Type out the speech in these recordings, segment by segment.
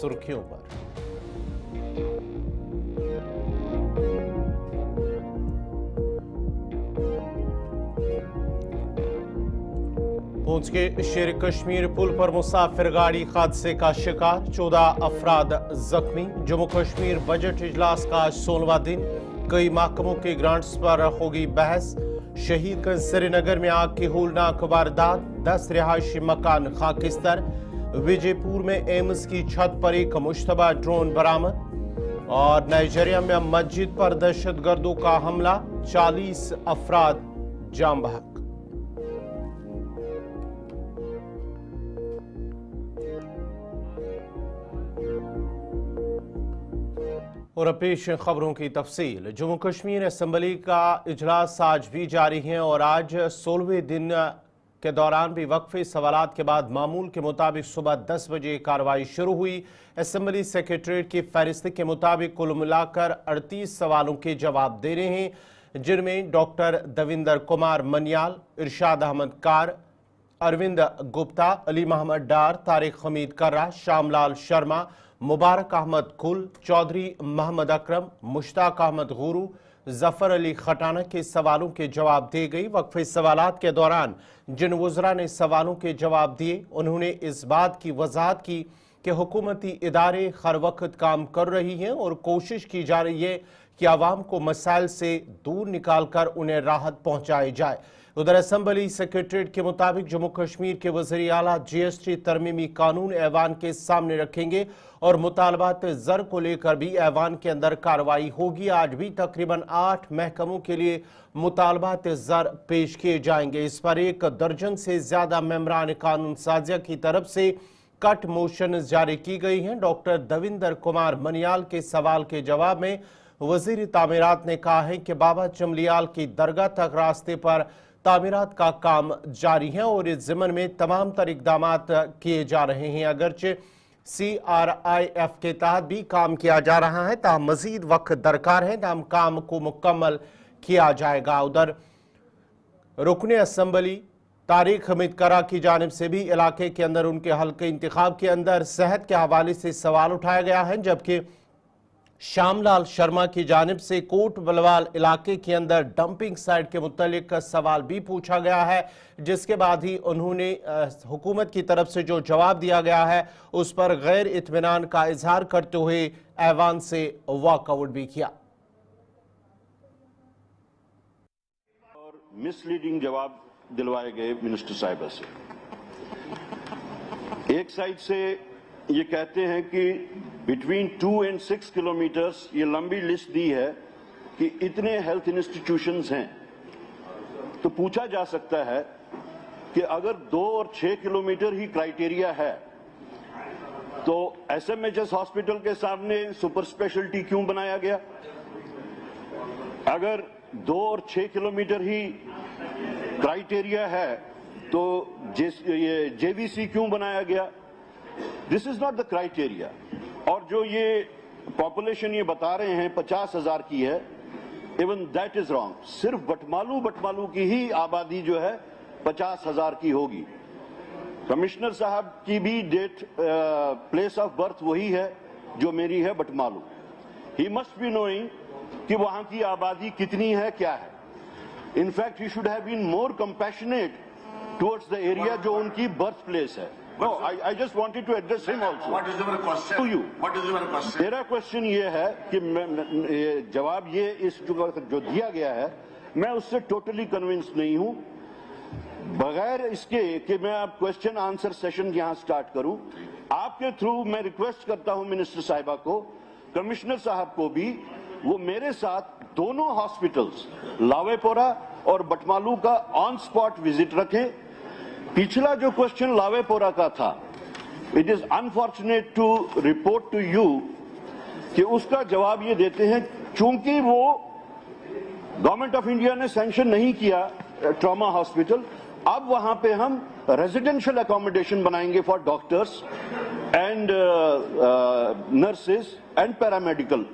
सुर्खियों पर। पूंछ के शेर कश्मीर पुल पर मुसाफिर गाड़ी हादसे का शिकार, 14 अफराद जख्मी। जम्मू कश्मीर बजट इजलास का आज 16वां दिन, कई महकमों के ग्रांट्स पर होगी बहस। शहीदगंज श्रीनगर में आग की होलनाक वारदात, 10 रिहायशी मकान खाकिस्तर। विजयपुर में एम्स की छत पर एक मुश्तबा ड्रोन बरामद। और नाइजीरिया में मस्जिद पर दहशतगर्दों का हमला, 40 अफराद जाम बहक। और पेश खबरों की तफसील। जम्मू कश्मीर असम्बली का इजलास आज भी जारी है और आज 16वें दिन के दौरान भी वक्फे सवालात के बाद मामूल के मुताबिक सुबह 10 बजे कार्रवाई शुरू हुई। असम्बली सेक्रेटरीट की फहरिस्त के मुताबिक कुल मिलाकर 38 सवालों के जवाब दे रहे हैं, जिनमें डॉक्टर दविंदर कुमार मनियाल, इरशाद अहमद कार, अरविंद गुप्ता, अली मोहम्मद डार, तारिक हमीद कर्रा, श्यामलाल शर्मा, मुबारक अहमद कुल, चौधरी मोहम्मद अकरम, मुश्ताक अहमद गुरू, जफर अली खटाना के सवालों के जवाब दिए गई। वक्फे सवालात के दौरान जिन वज़रा ने सवालों के जवाब दिए, उन्होंने इस बात की वजाहत की कि हुकूमती इदारे हर वक्त काम कर रही हैं और कोशिश की जा रही है कि आवाम को मसाइल से दूर निकाल कर उन्हें राहत पहुंचाई जाए। उधर असम्बली सेक्रेटरीट के मुताबिक जम्मू कश्मीर के वज़ीर आला GST तरमीमी कानून ऐवान के सामने रखेंगे और मुतालबात ज़र को लेकर भी ऐवान के अंदर कार्रवाई होगी। आज भी तकरीबन 8 महकमों के लिए मुतालबात ज़र पेश किए जाएंगे। इस पर 1 दर्जन से ज्यादा मेंबरान कानून साजिया की तरफ से कट मोशन जारी की गई हैं। डॉक्टर दविंदर कुमार मनियाल के सवाल के जवाब में वजीर तामीरात ने कहा है कि बाबा चमलियाल की दरगाह तक रास्ते पर तामीरात का काम जारी है और इस ज़िम्मन में तमाम तर इक़दामात किए जा रहे हैं। अगरचे CRIF के तहत भी काम किया जा रहा है, ताहम मजीद वक्त दरकार है, ताहम काम को मुकम्मल किया जाएगा। उधर रुकने असम्बली तारिक हमीद कर्रा की जानिब से भी इलाके के अंदर उनके हल्के इंतखाब के अंदर सेहत के हवाले से सवाल उठाया गया है, जबकि श्यामलाल शर्मा की जानिब से कोट बलवाल इलाके के अंदर डंपिंग साइट के मुतालिक सवाल भी पूछा गया है, जिसके बाद ही उन्होंने हुकूमत की तरफ से जो जवाब दिया गया है उस पर गैर इत्मीनान का इजहार करते हुए ऐवान से वॉकआउट भी किया। और मिसलीडिंग जवाब दिलवाए गए मिनिस्टर साहिबा से। एक साइड से ये कहते हैं कि बिटवीन 2 and 6 किलोमीटर्स, ये लंबी लिस्ट दी है कि इतने हेल्थ इंस्टीट्यूशंस हैं, तो पूछा जा सकता है कि अगर 2 और 6 किलोमीटर ही क्राइटेरिया है तो SMHS हॉस्पिटल के सामने सुपर स्पेशलिटी क्यों बनाया गया? अगर 2 और 6 किलोमीटर ही क्राइटेरिया है तो ये JVC क्यों बनाया गया? This is not the criteria. और जो ये पॉपुलेशन ये बता रहे हैं 50,000 की है, इवन दैट इज रॉन्ग। सिर्फ बटमालू की ही आबादी जो है 50,000 की होगी। कमिश्नर साहब की भी डेट प्लेस ऑफ बर्थ वही है जो मेरी है, Batmaloo. He must be knowing कि वहां की आबादी कितनी है, क्या है। In fact he should have been more compassionate towards the area जो उनकी बर्थ प्लेस है। No, I just wanted to address him also. What is your question? To you. What is your question? मेरा क्वेश्चन ये है कि जवाब ये इस जो दिया गया है, मैं उससे टोटली कन्विंस नहीं हूं। बगैर इसके कि मैं अब क्वेश्चन आंसर सेशन यहां स्टार्ट करूं, आपके थ्रू मैं रिक्वेस्ट करता हूं मिनिस्टर साहिबा को, कमिश्नर साहब को भी, वो मेरे साथ दोनों हॉस्पिटल्स लावेपोरा और बटमालू का ऑन स्पॉट विजिट रखें। पिछला जो क्वेश्चन लावेपोरा का था, it is unfortunate to report to you कि उसका जवाब ये देते हैं चूंकि वो गवर्नमेंट ऑफ इंडिया ने सैंक्शन नहीं किया ट्रॉमा हॉस्पिटल, अब वहां पे हम रेजिडेंशियल अकोमोडेशन बनाएंगे for doctors and nurses and paramedical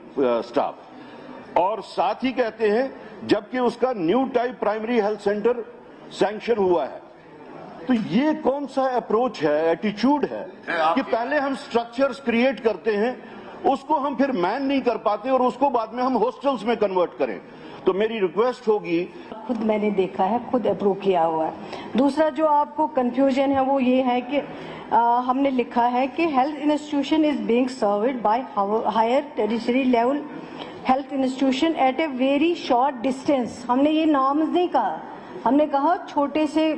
staff. और साथ ही कहते हैं जबकि उसका new type primary health centre sanction हुआ है। तो ये कौन सा अप्रोच है, एटीट्यूड है कि पहले हम स्ट्रक्चर्स क्रिएट करते हैं, उसको हम फिर मैन नहीं कर पाते और उसको बाद में हम हॉस्टल्स में कन्वर्ट करें। तो मेरी रिक्वेस्ट होगी, खुद मैंने देखा है, खुद अप्रूव किया हुआ है। दूसरा जो आपको कंफ्यूजन है वो ये है कि हमने लिखा है कि health institution is being served by higher territory level health institution at a very short distance. हमने ये नाम्स नहीं कहा, हमने कहा छोटे से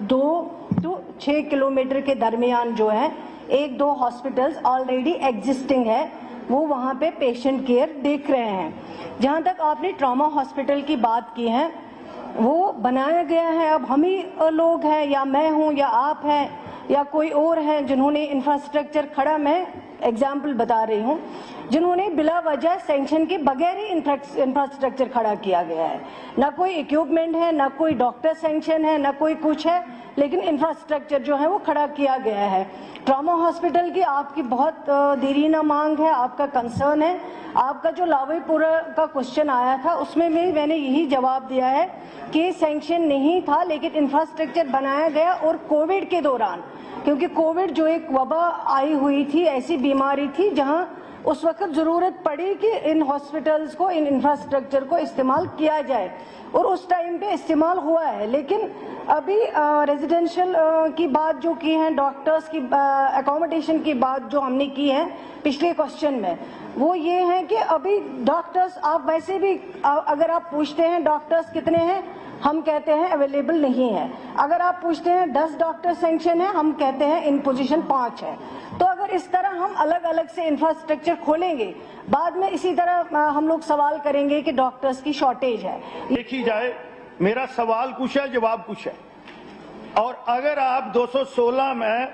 2 to 6 किलोमीटर के दरमियान जो है 1-2 हॉस्पिटल्स ऑलरेडी एग्जिस्टिंग है, वो वहाँ पे पेशेंट केयर देख रहे हैं। जहाँ तक आपने ट्रॉमा हॉस्पिटल की बात की है, वो बनाया गया है। अब हम ही लोग हैं, या मैं हूँ या आप हैं या कोई और है जिन्होंने इंफ्रास्ट्रक्चर खड़ा, मैं एग्जाम्पल बता रही हूँ, जिन्होंने बिला वजह सैंक्शन के बगैर ही इंफ्रास्ट्रक्चर खड़ा किया गया है। ना कोई इक्विपमेंट है, ना कोई डॉक्टर सैंक्शन है, ना कोई कुछ है, लेकिन इंफ्रास्ट्रक्चर जो है वो खड़ा किया गया है। ट्रॉमा हॉस्पिटल की आपकी बहुत देरीना मांग है, आपका कंसर्न है। आपका जो लावेपुरा का क्वेश्चन आया था उसमें भी मैंने यही जवाब दिया है कि सैंक्शन नहीं था, लेकिन इंफ्रास्ट्रक्चर बनाया गया। और कोविड के दौरान, क्योंकि कोविड जो एक वबा आई हुई थी, ऐसी बीमारी थी जहां उस वक्त ज़रूरत पड़ी कि इन हॉस्पिटल्स को, इन इंफ्रास्ट्रक्चर को इस्तेमाल किया जाए, और उस टाइम पे इस्तेमाल हुआ है। लेकिन अभी रेजिडेंशियल की बात जो की है, डॉक्टर्स की एकोमोडेशन की बात जो हमने की है पिछले क्वेश्चन में, वो ये है कि अभी डॉक्टर्स, आप वैसे भी अगर आप पूछते हैं डॉक्टर्स कितने हैं, हम कहते हैं अवेलेबल नहीं है। अगर आप पूछते हैं 10 डॉक्टर सैंक्शन है, हम कहते हैं इन पोजीशन 5 है। तो अगर इस तरह हम अलग अलग से इंफ्रास्ट्रक्चर खोलेंगे, बाद में इसी तरह हम लोग सवाल करेंगे कि डॉक्टर्स की शॉर्टेज है। देखी जाए, मेरा सवाल कुछ है, जवाब कुछ है। और अगर आप 216 में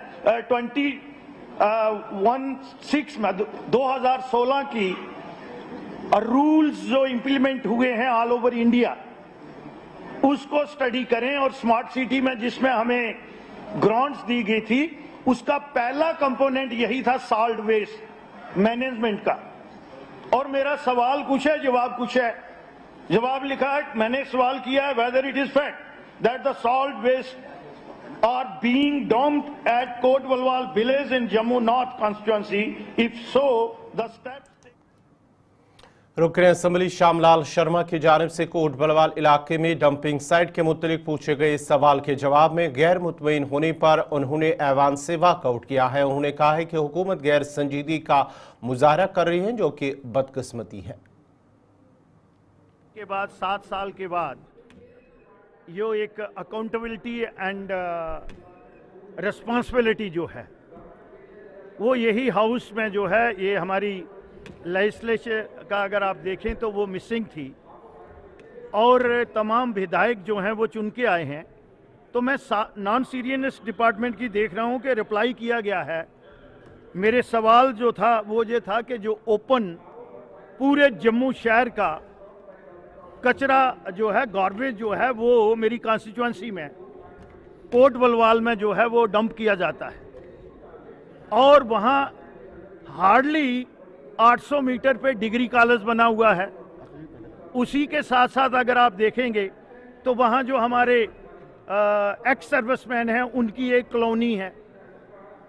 2016 में 2016 की रूल्स जो इंप्लीमेंट हुए हैं ऑल ओवर इंडिया, उसको स्टडी करें, और स्मार्ट सिटी में जिसमें हमें ग्रांट्स दी गई थी, उसका पहला कंपोनेंट यही था सॉल्ट वेस्ट मैनेजमेंट का। और मेरा सवाल कुछ है, जवाब कुछ है। जवाब लिखा है, मैंने सवाल किया है, whether it is fact that the salt waste are being dumped at Kot Balwal village in Jammu north constituency, if so the steps. रुकन असम्बली श्यामलाल शर्मा की जानिब से कोट बलवाल इलाके में डंपिंग साइट के मुतलिक पूछे गए इस सवाल के जवाब में गैर मुतमईन होने पर उन्होंने ऐवान से वॉकआउट किया है। उन्होंने कहा है कि हुकूमत गैर संजीदगी का मुजाहरा कर रही है, जो कि बदकिस्मती है। के बाद 7 साल के बाद यो एक अकाउंटेबिलिटी एंड रिस्पॉन्सिबिलिटी जो है, वो यही हाउस में जो है, ये हमारी लेजिस्लेचर का अगर आप देखें तो वो मिसिंग थी, और तमाम विधायक जो हैं वो चुन के आए हैं। तो मैं नॉन सीरियस डिपार्टमेंट की देख रहा हूँ कि रिप्लाई किया गया है। मेरे सवाल जो था वो ये था कि जो ओपन पूरे जम्मू शहर का कचरा जो है, गार्बेज जो है, वो मेरी कॉन्स्टिट्यूएंसी में कोट बलवाल में जो है वो डंप किया जाता है, और वहाँ हार्डली 800 मीटर पे डिग्री कॉलेज बना हुआ है। उसी के साथ साथ अगर आप देखेंगे तो वहाँ जो हमारे एक्स सर्विसमैन हैं उनकी एक कॉलोनी है,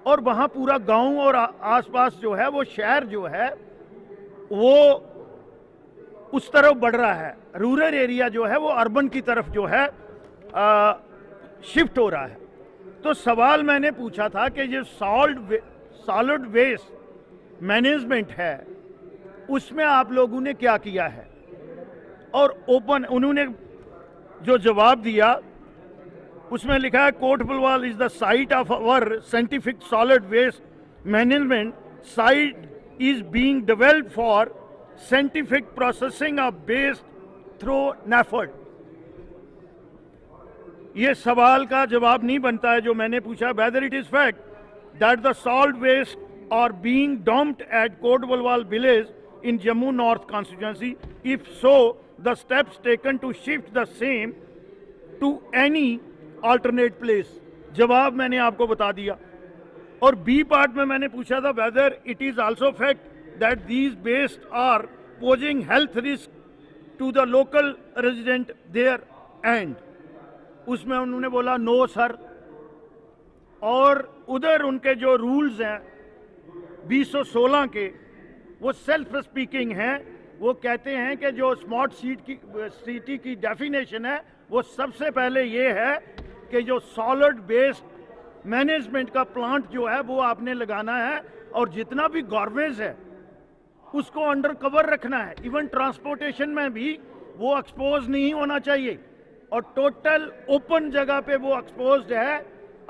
और वहाँ पूरा गांव और आसपास जो है वो शहर जो है वो उस तरफ बढ़ रहा है। रूरल एरिया जो है वो अर्बन की तरफ जो है शिफ्ट हो रहा है। तो सवाल मैंने पूछा था कि जो सॉलिड वेस्ट मैनेजमेंट है उसमें आप लोगों ने क्या किया है, और ओपन उन्होंने जो जवाब दिया उसमें लिखा है, Kot Balwal is the site of our scientific solid waste management site is being developed for scientific processing of waste through नेफर्ड। ये सवाल का जवाब नहीं बनता है जो मैंने पूछा, whether it is fact that the salt waste are being dumped at Kot Balwal village in Jammu North constituency. If so, the steps taken to shift the same to any alternate place. जवाब मैंने आपको बता दिया। और B part में मैंने पूछा था whether it is also fact that these waste are posing health risk to the local resident there, and उसमें उन्होंने बोला नो सर, और उधर उनके जो रूल्स हैं 2016 के, वो सेल्फ स्पीकिंग हैं। वो कहते हैं कि जो स्मार्ट सिटी की डेफिनेशन है वो सबसे पहले ये है कि जो सॉलिड बेस्ड मैनेजमेंट का प्लांट जो है वो आपने लगाना है, और जितना भी गार्बेज है उसको अंडर कवर रखना है। इवन ट्रांसपोर्टेशन में भी वो एक्सपोज नहीं होना चाहिए, और टोटल ओपन जगह पे वो एक्सपोज्ड है।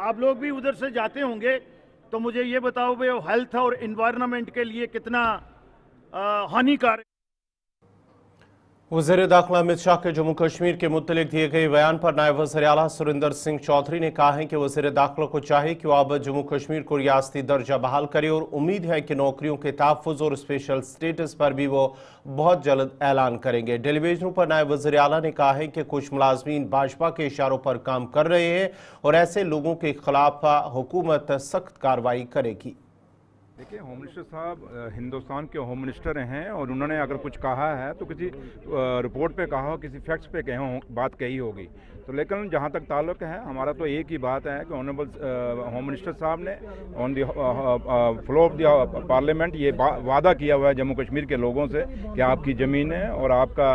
आप लोग भी उधर से जाते होंगे, तो मुझे ये बताओ भाई हेल्थ और एनवायरनमेंट के लिए कितना हानिकारक। वज़ीर दाखिला अमित शाह के जम्मू कश्मीर के मुतल्लिक़ दिए गए बयान पर नायब वज़ीर आला सुरिंदर सिंह चौधरी ने कहा है कि वज़ीर दाखिला को चाहिए कि वो अब जम्मू कश्मीर को रियासती दर्जा बहाल करे, और उम्मीद है कि नौकरियों के तहफ़्फ़ुज़ और स्पेशल स्टेटस पर भी वो बहुत जल्द ऐलान करेंगे। टेलीविजनों पर नायब वज़ीर आला ने कहा है कि कुछ मुलाज़मीन भाजपा के इशारों पर काम कर रहे हैं और ऐसे लोगों के खिलाफ हुकूमत सख्त कार्रवाई करेगी। देखिए, होम मिनिस्टर साहब हिंदुस्तान के होम मिनिस्टर हैं, और उन्होंने अगर कुछ कहा है तो किसी रिपोर्ट पे कहा हो, किसी फैक्ट्स पे कहे हो, बात कही होगी। तो लेकिन जहाँ तक ताल्लुक है, हमारा तो एक ही बात है कि ऑनरेबल होम मिनिस्टर साहब ने on the floor of the parliament ये वादा किया हुआ है जम्मू कश्मीर के लोगों से कि आपकी ज़मीन है और आपका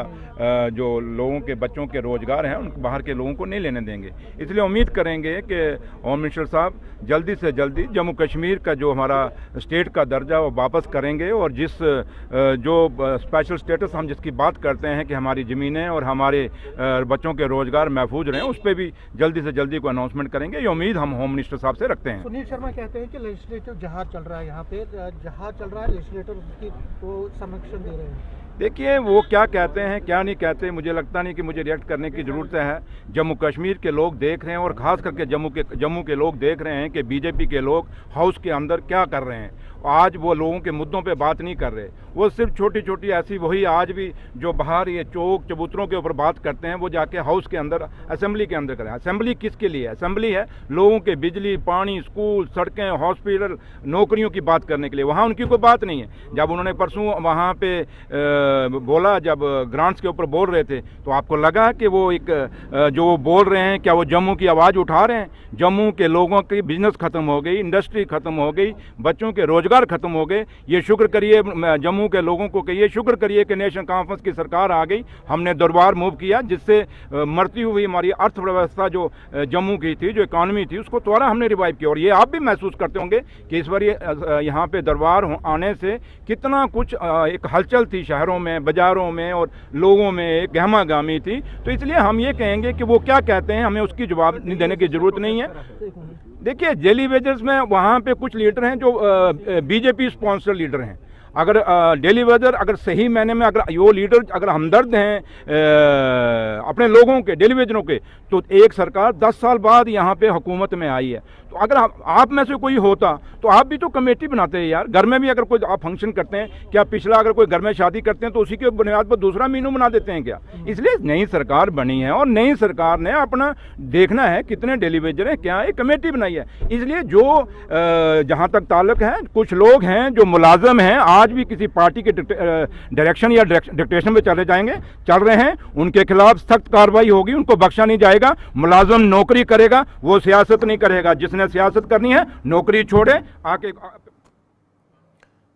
जो लोगों के बच्चों के रोज़गार हैं उन बाहर के लोगों को नहीं लेने देंगे। इसलिए उम्मीद करेंगे कि होम मिनिस्टर साहब जल्दी से जल्दी जम्मू कश्मीर का जो हमारा स्टेट का दर्जा वो वापस करेंगे, और जिस जो स्पेशल स्टेटस हम जिसकी बात करते हैं कि हमारी ज़मीनें और हमारे बच्चों के रोज़गार महफूज रहे, उस पर भी जल्दी से जल्दी को अनाउंसमेंट करेंगे। ये उम्मीद हम होम मिनिस्टर साहब से रखते हैं। सुनील शर्मा कहते हैं कि लेजिस्लेटिव जहाज चल रहा है, यहाँ पे जहाज चल रहा है, लेजिस्लेटर उसकी वो संरक्षण दे रहे हैं। देखिए, वो क्या कहते हैं क्या नहीं कहते, मुझे लगता नहीं कि मुझे रिएक्ट करने की ज़रूरत है। जम्मू कश्मीर के लोग देख रहे हैं, और ख़ास करके जम्मू के लोग देख रहे हैं कि बीजेपी के लोग हाउस के अंदर क्या कर रहे हैं। आज वो लोगों के मुद्दों पे बात नहीं कर रहे, वो सिर्फ छोटी छोटी ऐसी वही आज भी जो बाहर ये चौक चबूतरों के ऊपर बात करते हैं, वो जाके हाउस के अंदर असेंबली के अंदर करें। असेंबली किसके लिए? असेंबली है लोगों के बिजली, पानी, स्कूल, सड़कें, हॉस्पिटल, नौकरियों की बात करने के लिए। वहाँ उनकी कोई बात नहीं है। जब उन्होंने परसों वहाँ पे बोला, जब ग्रांट्स के ऊपर बोल रहे थे, तो आपको लगा कि वो एक जो वो बोल रहे हैं क्या वो जम्मू की आवाज़ उठा रहे हैं? जम्मू के लोगों की बिजनेस ख़त्म हो गई, इंडस्ट्री ख़त्म हो गई, बच्चों के रोज़गार ख़त्म हो गए। ये शुक्र करिए, जम्मू के लोगों को कहिए शुक्र करिए कि नेशनल कॉन्फ्रेंस की सरकार आ गई, हमने दरबार मूव किया, जिससे मरती हुई हमारी अर्थव्यवस्था जो जम्मू की थी, जो इकॉनमी थी, उसको दोबारा हमने रिवाइव किया। और ये आप भी महसूस करते होंगे कि इस बार यहाँ पे दरबार आने से कितना कुछ एक हलचल थी शहरों में, बाज़ारों में, और लोगों में एक गहमा गामी थी। तो इसलिए हम ये कहेंगे कि वो क्या कहते हैं हमें उसकी जवाब नहीं देने की ज़रूरत नहीं है। देखिए, डेली वेजर्स में वहाँ पे कुछ लीडर हैं जो बीजेपी स्पॉन्सर लीडर हैं। अगर डेली वेजर अगर सही मायने में अगर वो लीडर अगर हमदर्द हैं अपने लोगों के, डेली वेजरों के, तो एक सरकार 10 साल बाद यहाँ पे हुकूमत में आई है। तो अगर आप में से कोई होता तो आप भी तो कमेटी बनाते हैं यार। घर में भी अगर कोई आप फंक्शन करते हैं, क्या पिछला अगर कोई घर में शादी करते हैं तो उसी के बुनियाद पर दूसरा मीनू बना देते हैं क्या? इसलिए नई सरकार बनी है, और नई सरकार ने अपना देखना है कितने डेली वेजर हैं, क्या एक कमेटी बनाई है। इसलिए जो जहाँ तक ताल्लुक है, कुछ लोग हैं जो मुलाजम हैं, आज भी किसी पार्टी के डायरेक्शन या डिक्टेशन में चल रहे हैं, उनके खिलाफ सख्त कार्रवाई होगी, उनको बख्शा नहीं जाएगा। मुलाजम नौकरी करेगा, वो सियासत नहीं करेगा। जिसने सियासत करनी है नौकरी छोड़े आके।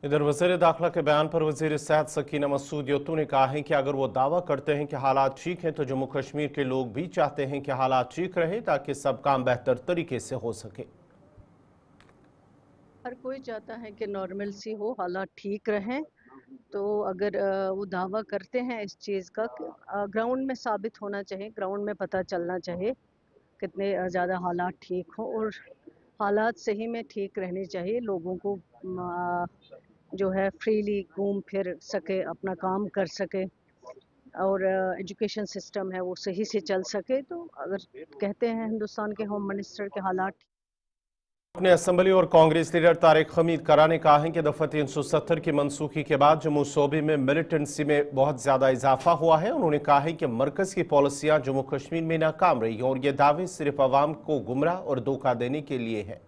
इधर वज़ीर दाखिला के बयान पर वज़ीर सेहत सकीना मसूद यत्तू ने कहा है कि अगर वो दावा करते हैं कि हालात ठीक हैं, तो जम्मू कश्मीर के लोग भी चाहते हैं कि हालात ठीक रहे ताकि सब काम बेहतर तरीके से हो सके। हर कोई चाहता है कि नॉर्मल सी हो, हालात ठीक रहें। तो अगर वो दावा करते हैं इस चीज़ का, ग्राउंड में साबित होना चाहिए, ग्राउंड में पता चलना चाहिए कितने ज़्यादा हालात ठीक हों, और हालात सही में ठीक रहने चाहिए। लोगों को जो है फ्रीली घूम फिर सके, अपना काम कर सके, और एजुकेशन सिस्टम है वो सही से चल सके। तो अगर कहते हैं हिंदुस्तान के होम मिनिस्टर के हालात। अपने असेंबली और कांग्रेस लीडर तारिक हमीद करा ने कहा है कि दफ़ा 370 की मनसूखी के बाद जम्मू सूबे में मिलिटेंसी में बहुत ज़्यादा इजाफा हुआ है। उन्होंने कहा है कि मरकज़ की पॉलिसियाँ जम्मू कश्मीर में नाकाम रही और ये दावे सिर्फ अवाम को गुमराह और धोखा देने के लिए है।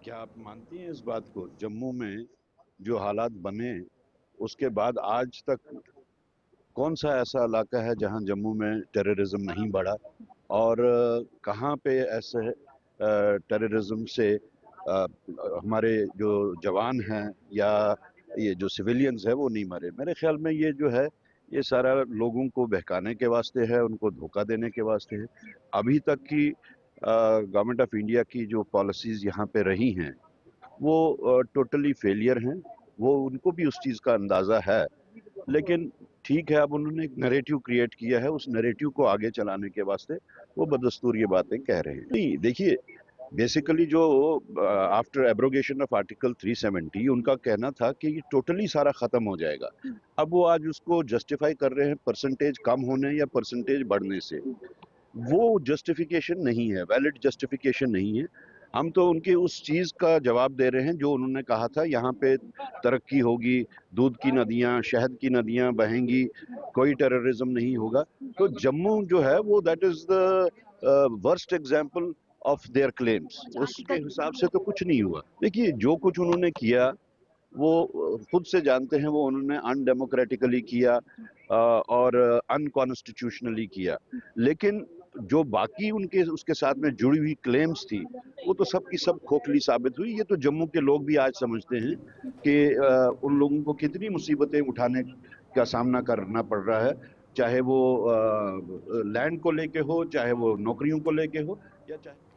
क्या आप मानती हैं इस बात को? जम्मू में जो हालात बने उसके बाद आज तक कौन सा ऐसा इलाका है जहां जम्मू में टेररिज्म नहीं बढ़ा, और कहां पे ऐसे टेररिज्म से हमारे जो जवान हैं या ये जो सिविलियंस है वो नहीं मरे। मेरे ख्याल में ये जो है ये सारा लोगों को बहकाने के वास्ते है, उनको धोखा देने के वास्ते है। अभी तक की गवर्नमेंट ऑफ इंडिया की जो पॉलिसीज़ यहाँ पे रही हैं वो टोटली फेलियर हैं। वो उनको भी उस चीज़ का अंदाज़ा है, लेकिन ठीक है, अब उन्होंने एक नैरेटिव क्रिएट किया है, उस नैरेटिव को आगे चलाने के वास्ते वो बदस्तूर ये बातें कह रहे हैं। नहीं, देखिए बेसिकली जो आफ्टर एब्रोगेशन ऑफ आर्टिकल 370 उनका कहना था कि ये टोटली सारा ख़त्म हो जाएगा। अब वो आज उसको जस्टिफाई कर रहे हैं परसेंटेज कम होने या परसेंटेज बढ़ने से। वो जस्टिफिकेशन नहीं है, वैलिड जस्टिफिकेशन नहीं है। हम तो उनके उस चीज़ का जवाब दे रहे हैं जो उन्होंने कहा था, यहाँ पे तरक्की होगी, दूध की नदियाँ, शहद की नदियाँ बहेंगी, कोई टेररिज्म नहीं होगा। तो जम्मू जो है वो that is the worst example of their claims. उसके हिसाब से तो कुछ नहीं हुआ। देखिए जो कुछ उन्होंने किया वो खुद से जानते हैं, वो उन्होंने अनडेमोक्रेटिकली किया और अनकॉन्स्टिट्यूशनली किया। लेकिन जो बाकी उनके उसके साथ में जुड़ी हुई क्लेम्स थी वो तो सब की सब खोखली साबित हुई। ये तो जम्मू के लोग भी आज समझते हैं कि उन लोगों को कितनी मुसीबतें उठाने का सामना करना पड़ रहा है, चाहे वो लैंड को लेके हो, चाहे वो नौकरियों को लेके हो, या चाहे।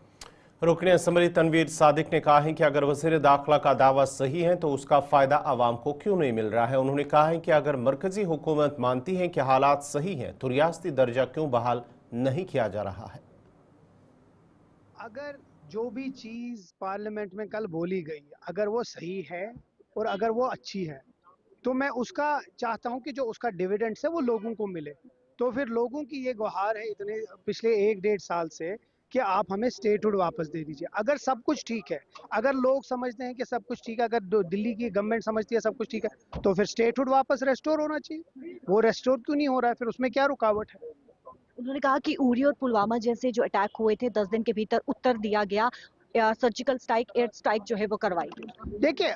रुकन असम्बली तनवीर सादिक ने कहा है कि अगर वज़ीर दाखिला का दावा सही है तो उसका फ़ायदा आवाम को क्यों नहीं मिल रहा है। उन्होंने कहा है कि अगर मरकजी हुकूमत मानती है कि हालात सही हैं तो रियासती दर्जा क्यों बहाल नहीं किया जा रहा है। अगर जो भी चीज़ पार्लियामेंट में कल बोली गई अगर वो सही है और अगर वो अच्छी है तो मैं उसका चाहता हूं कि जो उसका डिविडेंड है वो लोगों को मिले। तो फिर लोगों की ये गुहार है इतने पिछले 1-1.5 साल से कि आप हमें स्टेटहुड वापस दे दीजिए। अगर सब कुछ ठीक है, अगर लोग समझते हैं कि सब कुछ ठीक है, अगर दिल्ली की गवर्नमेंट समझती है सब कुछ ठीक है, तो फिर स्टेटहुड वापस रेस्टोर होना चाहिए। वो रेस्टोर क्यों नहीं हो रहा है, फिर उसमें क्या रुकावट है? उन्होंने कहा कि उरी और पुलवामा जैसे जो अटैक हुए थे 10 दिन के भीतर उत्तर दिया गया, सर्जिकल स्ट्राइक, एयर स्ट्राइक जो है वो करवाई गई। देखिए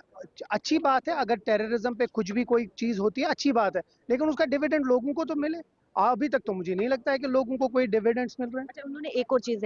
अच्छी बात है, अगर टेररिज्म पे कुछ भी कोई चीज होती है अच्छी बात है, लेकिन उसका डिविडेंड लोगों को तो मिले। अभी तक तो मुझे नहीं लगता है कि लोगों को कोई डिविडेंड्स मिल रहे हैं। अच्छा, उन्होंने एक और चीज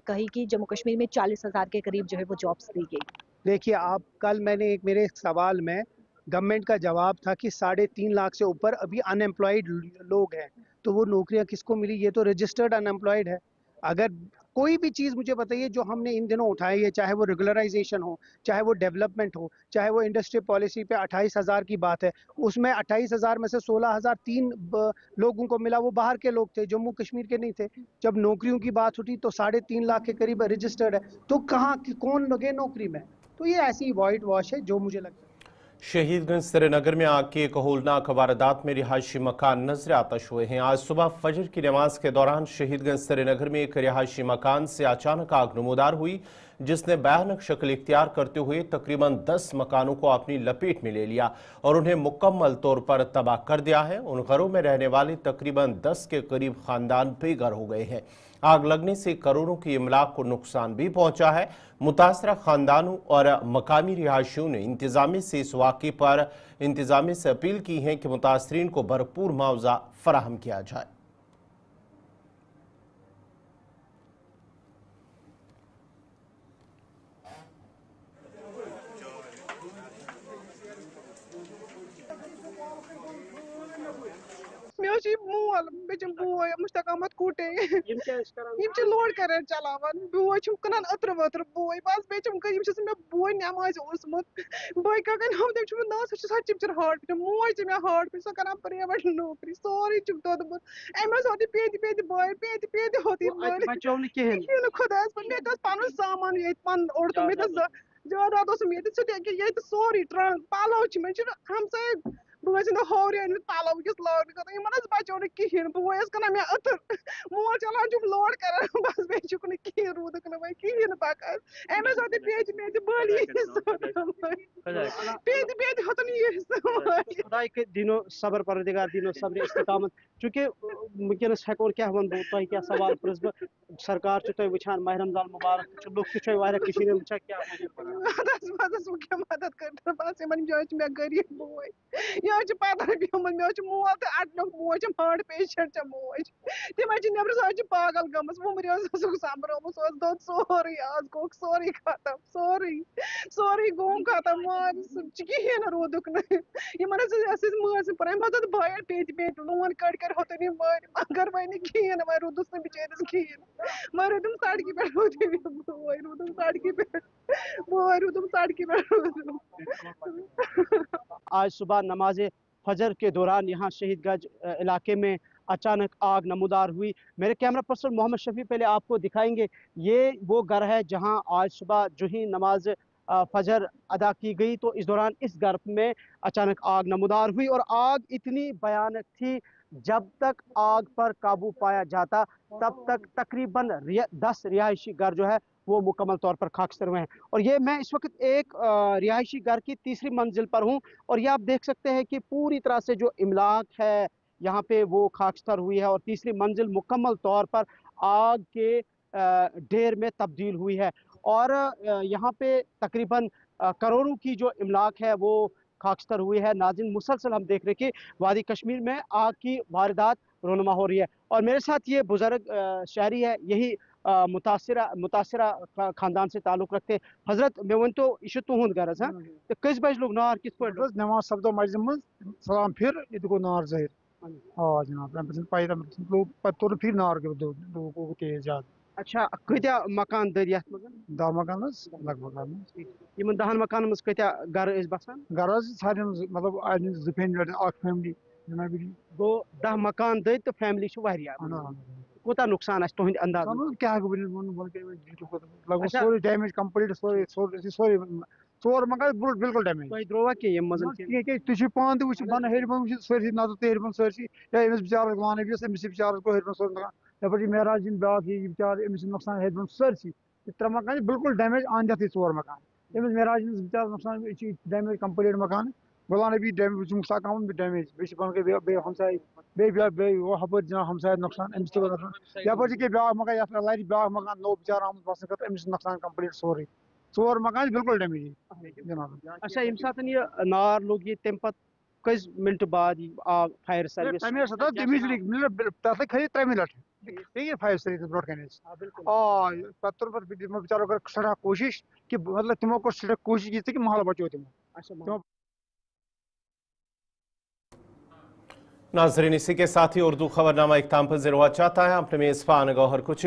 कही कि जम्मू कश्मीर में 40,000 के करीब जो है वो जॉब्स दी गई। देखिए आप कल मैंने मेरे सवाल में गवर्नमेंट का जवाब था कि 3.5 लाख से ऊपर अभी अनएम्प्लॉयड लोग हैं, तो वो नौकरियां किसको मिली? ये तो रजिस्टर्ड अनएम्प्लॉयड है। अगर कोई भी चीज़ मुझे बताइए जो हमने इन दिनों उठाई है, चाहे वो रेगुलराइजेशन हो, चाहे वो डेवलपमेंट हो, चाहे वो इंडस्ट्री पॉलिसी पे 28,000 की बात है, उसमें 28,000 में से 16,003 लोगों को मिला, वो बाहर के लोग थे, जम्मू कश्मीर के नहीं थे। जब नौकरियों की बात उठी तो 3.5 लाख के करीब रजिस्टर्ड है, तो कहाँ कौन लगे नौकरी में? तो ये ऐसी वाइट वॉश है जो मुझे लगता है। शहीदगंज श्रीनगर में आग की एक होलनाक वारदात में रिहायशी मकान नजर आतश हुए हैं। आज सुबह फजर की नमाज के दौरान शहीदगंज श्रीनगर में एक रिहायशी मकान से अचानक आग नमूदार हुई, जिसने भयानक शक्ल इख्तियार करते हुए तकरीबन 10 मकानों को अपनी लपेट में ले लिया और उन्हें मुकम्मल तौर पर तबाह कर दिया है। उन घरों में रहने वाले तकरीबन 10 के करीब खानदान बेघर हो गए हैं। आग लगने से करोड़ों की इमलाक को नुकसान भी पहुंचा है। मुतासरा खानदानों और मकामी रिहायशियों ने इंतजामिया से इस वाक़े पर इंतजामिया से अपील की है कि मुतासरीन को भरपूर मुआवजा फराहम किया जाए। मोल बोय मुश्ताक अहमद कूटे लोड कर चलावान बोय कनान अत्र वत्र बोय बस मे बोय नमाज बोय कन हम ना सचिम हार्ट मोज मे हार्ट सो कर प्राइवेट नौकरी सोरी दोदमुत अमस होती पेद पेद बोय पेद पेद होती खुदा मे पन सामान ये पन ओर तो मे ज्यादा ये सोरी ट्रंक पालो मे हमसाय बोस हौरियन पालो किस लाग बचो कहें बोस कना मे अतर मोल चलान जुम लोड कर बस बे कहें रूद कहें पकान अमस होती पेज मेज बड़ी पेद पेद होतन ये खुदा के दिनो सबर परवरदिगार दिनो सब्र इस्तिकामत, चूंकि वनकस हेको क्या वन तुम क्या सवाल पृस बह सरकार तुम वुचान माह रमजान मुबारक लुक वुचान क्या मदद कर बस मे गरीब बोय यह पता मोल मोल तो अटन मोज हार्ट पेशेंट मोज तम नबर सह पागल गमस वुमर संभरोमुस दोद सोरे आज गो सोरे खत्म सोरे गोम खत्म माज कहें रूदुक माज पान पत बहन पेट लोन कड़ कर होते मर मगर वन कहें वन रूदस न बिचारिस कहें वन रूदम सड़क पे बोय रूदम सड़क पे बोय रूदम सड़क पे। आज सुबह नमाज फजर के दौरान यहाँ शहीदगंज इलाके में अचानक आग नमूदार हुई। मेरे कैमरा पर्सन मोहम्मद शफी पहले आपको दिखाएंगे, ये वो घर है जहाँ आज सुबह जो ही नमाज फजर अदा की गई तो इस दौरान इस घर में अचानक आग नमूदार हुई और आग इतनी भयानक थी, जब तक आग पर काबू पाया जाता तब तक तकरीबन 10 रिहायशी घर जो है वो मुकम्मल तौर पर खाकसर हुए हैं। और ये मैं इस वक्त एक रिहायशी घर की तीसरी मंजिल पर हूँ और ये आप देख सकते हैं कि पूरी तरह से जो इमलाक है यहाँ पे वो खाकसर हुई है और तीसरी मंजिल मुकम्मल तौर पर आग के ढेर में तब्दील हुई है और यहाँ पे तकरीबन करोड़ों की जो इमलाक है वो खाकसर हुई है। नाज़रीन, मुसलसल हम देख रहे कि वादी कश्मीर में आग की वारदात रोनुमा हो रही है और मेरे साथ ये बुजुर्ग शहरी है, यही मुतासरा खानदान से ताल्लुक रखते हैं। हजरत मे वन तो यह तुहद घर तो कस बज लोग नार कित पे नमाज सपदो मस्जिद मज सलाम फिर ये गो नार जहिर हाँ जनाब पाई तुर फिर नार गो तेज ज्यादा। अच्छा कत्या मकान दरिया 10 मकान लगभग इन 10 मकान मज कत्या घर बसान घर सारे मतलब आज फैमिली गो 10 मकान दे तो फैमिली कोता नुकसान तुंद अंदाज क्या लगभग सोरे डैमेज कंप्लीट सोरे 4 मकान बिल्कुल डैमेज तुम द्रोवा कि तुझे पान तो बन हेर बन सर नजर तेर बन सरसी या अमिस बेचारस वन अमिस बेचारस गो हेर बन सोर मकान यपी महराज दिन ब्याक ये बेचार अमिस नुकसान हेर बन सरसी 3 मकान बिल्कुल डैमेज आंदे 4 मकान अमिस महराज दिन बेचार नुकसान डैमेज कंप्लीट मकान गुलाम नबी डैमेज मुसा कम डैमेज बे हमसाय बे वो हपर जना हमसाय नुकसान अमिस तो यपी के ब्याक मकान या लाइट ब्याक मकान नो बेचार आम बस कर अमिस नुकसान कंप्लीट सोरे 4 मकान बिल्कुल डैमेज जनाब। अच्छा यम सात ये नार लोग ये तम पत कस मिनट बाद फायर सर्विस तमें सदा इमीडिएटली मतलब तथ खरी 3 मिनट ये फायर सर्विस ब्रोड कनेस पत्तर पर बेचारो कर सड़ा कोशिश कि मतलब तुमो को सड़ा कोशिश की कि माहौल बचो तुम। अच्छा नाज़रीन, इसी के साथ ही उर्दू खबरनामा इख्ताम पज़ीर हुआ चाहता है। अपने मेज़बान गौहर कुछ